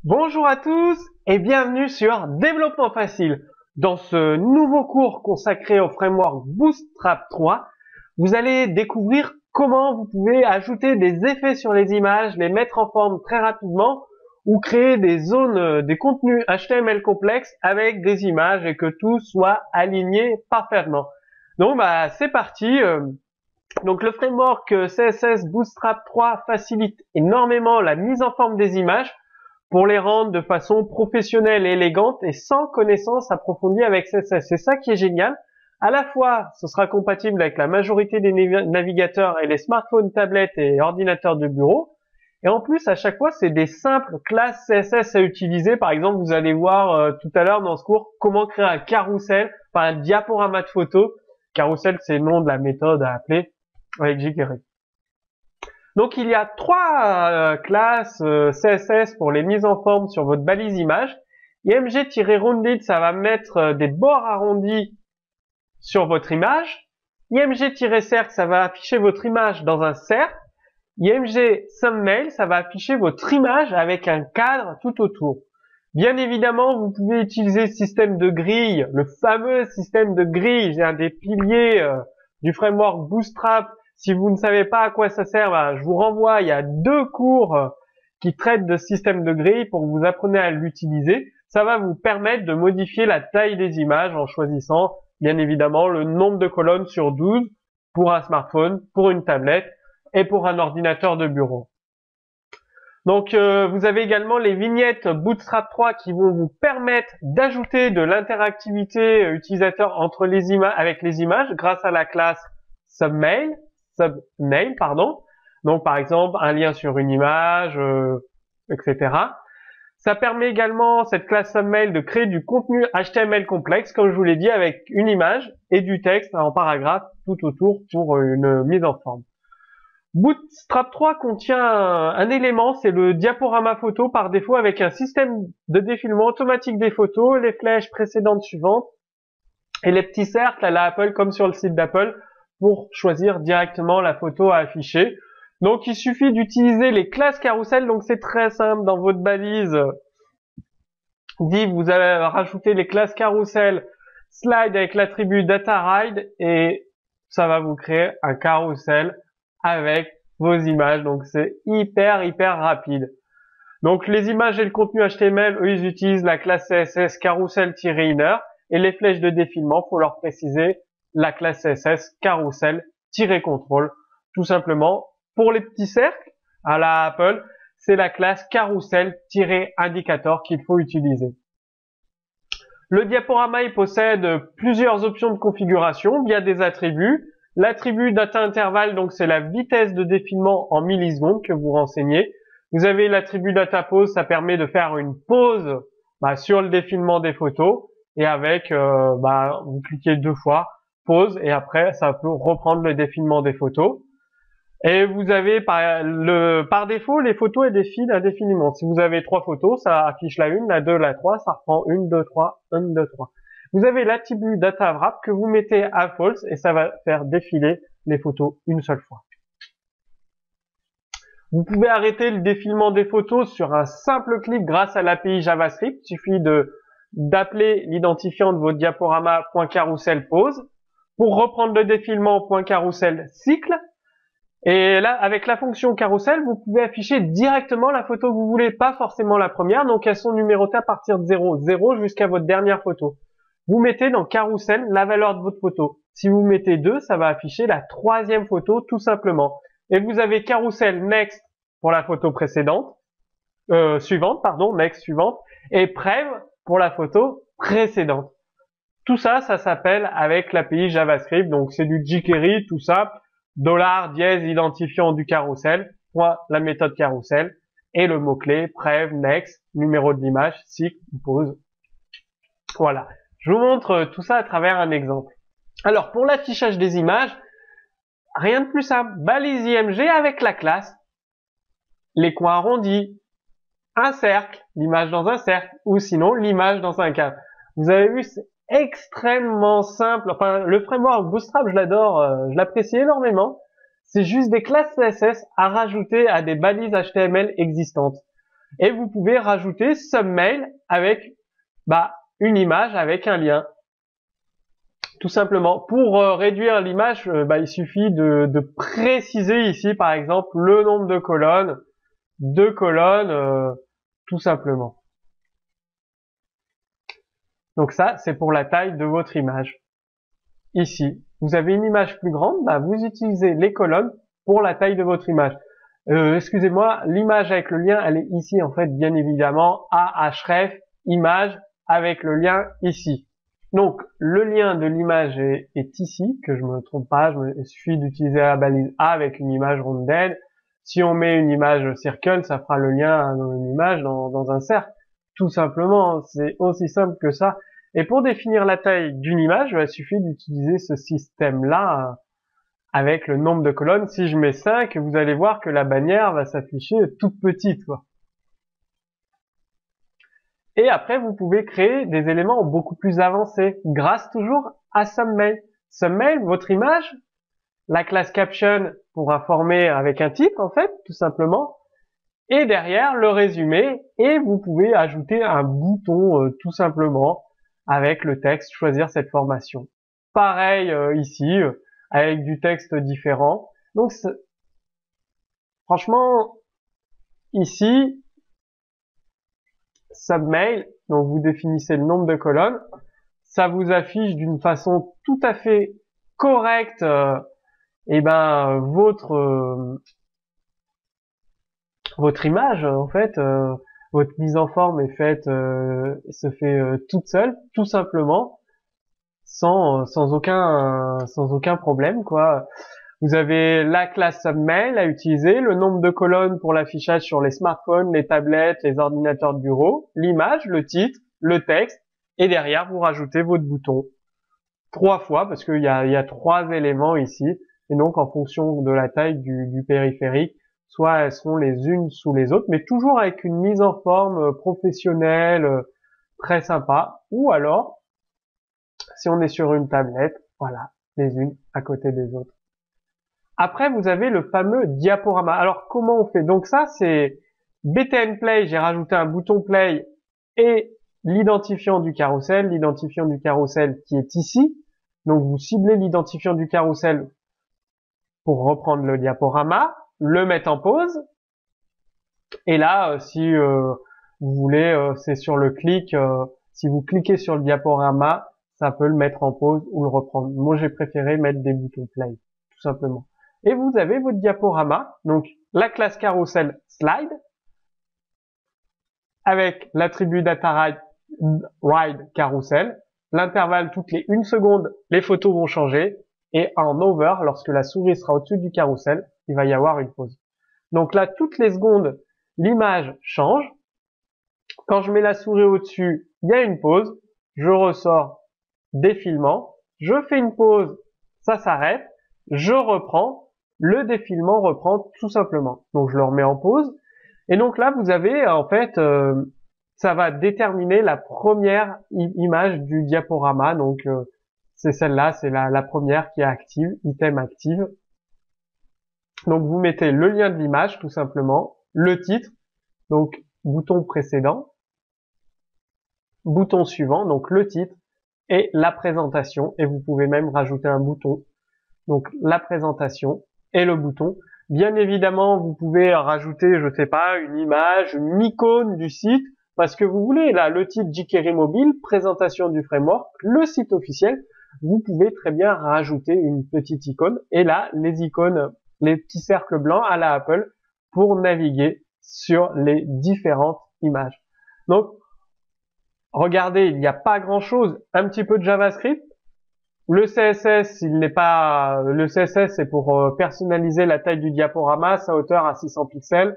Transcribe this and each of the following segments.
Bonjour à tous et bienvenue sur Développement Facile. Dans ce nouveau cours consacré au framework Bootstrap 3, vous allez découvrir comment vous pouvez ajouter des effets sur les images, les mettre en forme très rapidement ou créer des zones, des contenus HTML complexes avec des images et que tout soit aligné parfaitement. Donc c'est parti. Donc le framework CSS Bootstrap 3 facilite énormément la mise en forme des images pour les rendre de façon professionnelle et élégante et sans connaissance approfondie avec CSS. C'est ça qui est génial. À la fois, ce sera compatible avec la majorité des navigateurs et les smartphones, tablettes et ordinateurs de bureau. Et en plus, à chaque fois, c'est des simples classes CSS à utiliser. Par exemple, vous allez voir tout à l'heure dans ce cours comment créer un carrousel, enfin un diaporama de photos. Carrousel, c'est le nom de la méthode à appeler avec jQuery. Donc il y a trois classes CSS pour les mises en forme sur votre balise image. img-rounded, ça va mettre des bords arrondis sur votre image. img-cercle, ça va afficher votre image dans un cercle. img-thumbnail, ça va afficher votre image avec un cadre tout autour. Bien évidemment, vous pouvez utiliser le système de grille, le fameux système de grille, c'est un des piliers du framework Bootstrap. Si vous ne savez pas à quoi ça sert, je vous renvoie, il y a 2 cours qui traitent de système de grille pour que vous appreniez à l'utiliser. Ça va vous permettre de modifier la taille des images en choisissant bien évidemment le nombre de colonnes sur 12 pour un smartphone, pour une tablette et pour un ordinateur de bureau. Donc vous avez également les vignettes Bootstrap 3 qui vont vous permettre d'ajouter de l'interactivité utilisateur entre les images avec les images grâce à la classe thumbnail. Donc par exemple un lien sur une image, etc. Ça permet également, cette classe thumbnail, de créer du contenu HTML complexe, comme je vous l'ai dit, avec une image et du texte en paragraphe tout autour pour une mise en forme. Bootstrap 3 contient un élément, c'est le diaporama photo par défaut avec un système de défilement automatique des photos, les flèches précédentes suivantes et les petits cercles à la Apple comme sur le site d'Apple pour choisir directement la photo à afficher. Donc il suffit d'utiliser les classes carousel, donc c'est très simple dans votre balise. Vous allez rajouter les classes carousel slide avec l'attribut dataride et ça va vous créer un carousel avec vos images. Donc c'est hyper rapide. Donc les images et le contenu HTML, eux, ils utilisent la classe CSS carousel-inner et les flèches de défilement, faut leur préciser la classe CSS carousel-control. Tout simplement, pour les petits cercles, à la Apple, c'est la classe carousel-indicator qu'il faut utiliser. Le diaporama, il possède plusieurs options de configuration via des attributs. L'attribut data intervalle, donc c'est la vitesse de défilement en millisecondes que vous renseignez. Vous avez l'attribut data pause, ça permet de faire une pause sur le défilement des photos. Et avec, vous cliquez 2 fois, pause, et après, ça peut reprendre le défilement des photos. Et vous avez par défaut, les photos, elles défilent indéfiniment. Si vous avez 3 photos, ça affiche la 1, la 2, la 3, ça reprend 1, 2, 3, 1, 2, 3. Vous avez l'attribut data wrap que vous mettez à false et ça va faire défiler les photos une seule fois. Vous pouvez arrêter le défilement des photos sur un simple clic grâce à l'API JavaScript. Il suffit d'appeler l'identifiant de votre diaporama.carousel pause pour reprendre le défilement .carousel cycle. Et là, avec la fonction carousel, vous pouvez afficher directement la photo que vous voulez, pas forcément la première. Donc elles sont numérotées à partir de 0, 0 jusqu'à votre dernière photo. Vous mettez dans carousel la valeur de votre photo. Si vous mettez 2, ça va afficher la 3e photo tout simplement. Et vous avez carousel next pour la photo précédente, next suivante, et prev pour la photo précédente. Tout ça, ça s'appelle avec l'API JavaScript, donc c'est du jQuery, tout ça, $, identifiant du carrousel, la méthode carousel, et le mot-clé prev, next, numéro de l'image, cycle, pause. Voilà. Je vous montre tout ça à travers un exemple. Alors, pour l'affichage des images, rien de plus simple. Balise IMG avec la classe, les coins arrondis, un cercle, l'image dans un cercle, ou sinon l'image dans un cadre. Vous avez vu, c'est extrêmement simple. Enfin, le framework Bootstrap, je l'adore, je l'apprécie énormément. C'est juste des classes CSS à rajouter à des balises HTML existantes. Et vous pouvez rajouter Submail avec une image avec un lien. Tout simplement. Pour réduire l'image, il suffit de préciser ici, par exemple, le nombre de colonnes, tout simplement. Donc ça, c'est pour la taille de votre image. Ici, vous avez une image plus grande, vous utilisez les colonnes pour la taille de votre image. Excusez-moi, l'image avec le lien, elle est ici, en fait, bien évidemment, ahref, image, avec le lien ici. Donc, le lien de l'image est ici, que je me trompe pas, il suffit d'utiliser la balise A avec une image rondelle. Si on met une image circle, ça fera le lien dans une image, dans un cercle. Tout simplement, c'est aussi simple que ça. Et pour définir la taille d'une image, il suffit d'utiliser ce système-là avec le nombre de colonnes. Si je mets 5, vous allez voir que la bannière va s'afficher toute petite, quoi. Et après, vous pouvez créer des éléments beaucoup plus avancés grâce toujours à Submail. Submail, votre image, la classe caption pour informer avec un titre, en fait, tout simplement. Et derrière, le résumé. Et vous pouvez ajouter un bouton, tout simplement, avec le texte, choisir cette formation. Pareil ici, avec du texte différent. Donc, franchement, ici, Submail, donc vous définissez le nombre de colonnes, ça vous affiche d'une façon tout à fait correcte votre image, en fait, votre mise en forme est faite, se fait toute seule, tout simplement, sans aucun problème, quoi. Vous avez la classe Submail à utiliser, le nombre de colonnes pour l'affichage sur les smartphones, les tablettes, les ordinateurs de bureau, l'image, le titre, le texte, et derrière vous rajoutez votre bouton. 3 fois, parce qu'il y a 3 éléments ici, et donc en fonction de la taille du périphérique, soit elles seront les unes sous les autres, mais toujours avec une mise en forme professionnelle, très sympa, ou alors, si on est sur une tablette, voilà, les unes à côté des autres. Après, vous avez le fameux diaporama. Alors, comment on fait? Donc ça, c'est BTN Play. J'ai rajouté un bouton Play et l'identifiant du carrousel. L'identifiant du carrousel qui est ici. Donc, vous ciblez l'identifiant du carrousel pour reprendre le diaporama, le mettre en pause. Et là, si vous voulez, c'est sur le clic. Si vous cliquez sur le diaporama, ça peut le mettre en pause ou le reprendre. Moi, j'ai préféré mettre des boutons Play, tout simplement. Et vous avez votre diaporama, donc la classe carousel slide, avec l'attribut data ride carousel. L'intervalle toutes les 1 seconde, les photos vont changer. Et en over, lorsque la souris sera au-dessus du carrousel, il va y avoir une pause. Donc là, toutes les secondes, l'image change. Quand je mets la souris au-dessus, il y a une pause. Je ressors défilement. Je fais une pause, ça s'arrête. Je reprends. Le défilement reprend tout simplement. Donc je le remets en pause. Et donc là, vous avez en fait, ça va déterminer la première image du diaporama. Donc c'est celle-là, c'est la première qui est active, item active. Donc vous mettez le lien de l'image tout simplement, le titre, donc bouton précédent, bouton suivant, donc le titre et la présentation. Et vous pouvez même rajouter un bouton, donc la présentation et le bouton. Bien évidemment, vous pouvez rajouter, je sais pas, une image, une icône du site, parce que vous voulez. Là, le titre jQuery Mobile, présentation du framework, le site officiel, vous pouvez très bien rajouter une petite icône. Et là, les icônes, les petits cercles blancs à la Apple pour naviguer sur les différentes images. Donc, regardez, il n'y a pas grand-chose, un petit peu de JavaScript. Le CSS, le CSS, c'est pour personnaliser la taille du diaporama, sa hauteur à 600 pixels.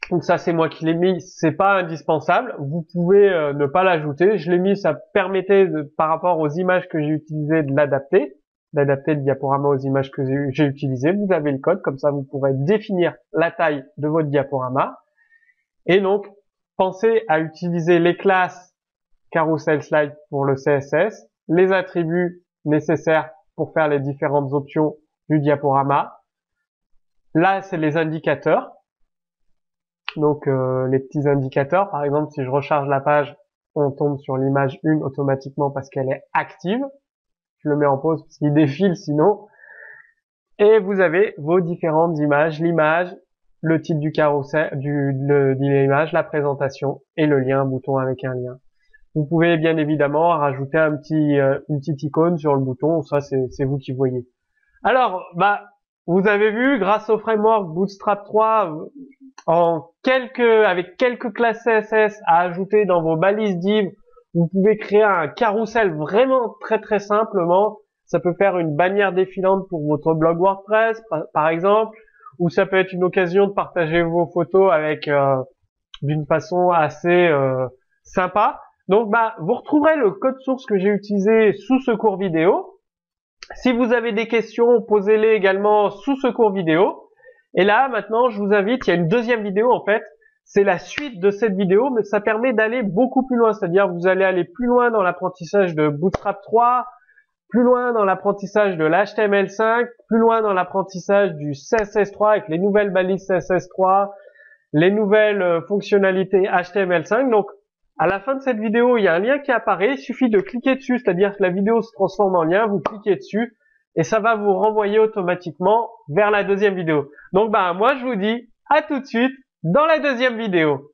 Donc ça, c'est moi qui l'ai mis, c'est pas indispensable. Vous pouvez ne pas l'ajouter. Je l'ai mis, ça permettait par rapport aux images que j'ai utilisées de l'adapter, d'adapter le diaporama aux images que j'ai utilisées. Vous avez le code, comme ça vous pourrez définir la taille de votre diaporama. Et donc, pensez à utiliser les classes carousel slide pour le CSS, les attributs nécessaires pour faire les différentes options du diaporama. Là, c'est les indicateurs. Donc les petits indicateurs, par exemple, si je recharge la page, on tombe sur l'image 1 automatiquement parce qu'elle est active. Je le mets en pause parce qu'il défile sinon. Et vous avez vos différentes images, l'image, le titre du carrousel, de l'image, la présentation et le lien, un bouton avec un lien. Vous pouvez bien évidemment rajouter une petite icône sur le bouton, ça c'est vous qui voyez. Alors, vous avez vu, grâce au framework Bootstrap 3, avec quelques classes CSS à ajouter dans vos balises div, vous pouvez créer un carrousel vraiment très simplement. Ça peut faire une bannière défilante pour votre blog WordPress, par exemple, ou ça peut être une occasion de partager vos photos avec d'une façon assez sympa. Donc, vous retrouverez le code source que j'ai utilisé sous ce cours vidéo. Si vous avez des questions, posez-les également sous ce cours vidéo. Et là, maintenant, je vous invite, il y a une deuxième vidéo en fait. C'est la suite de cette vidéo, mais ça permet d'aller beaucoup plus loin. C'est-à-dire, vous allez aller plus loin dans l'apprentissage de Bootstrap 3, plus loin dans l'apprentissage de l'HTML5, plus loin dans l'apprentissage du CSS3 avec les nouvelles balises CSS3, les nouvelles fonctionnalités HTML5. Donc, à la fin de cette vidéo, il y a un lien qui apparaît. Il suffit de cliquer dessus, c'est-à-dire que la vidéo se transforme en lien. Vous cliquez dessus et ça va vous renvoyer automatiquement vers la deuxième vidéo. Donc, moi, je vous dis à tout de suite dans la deuxième vidéo.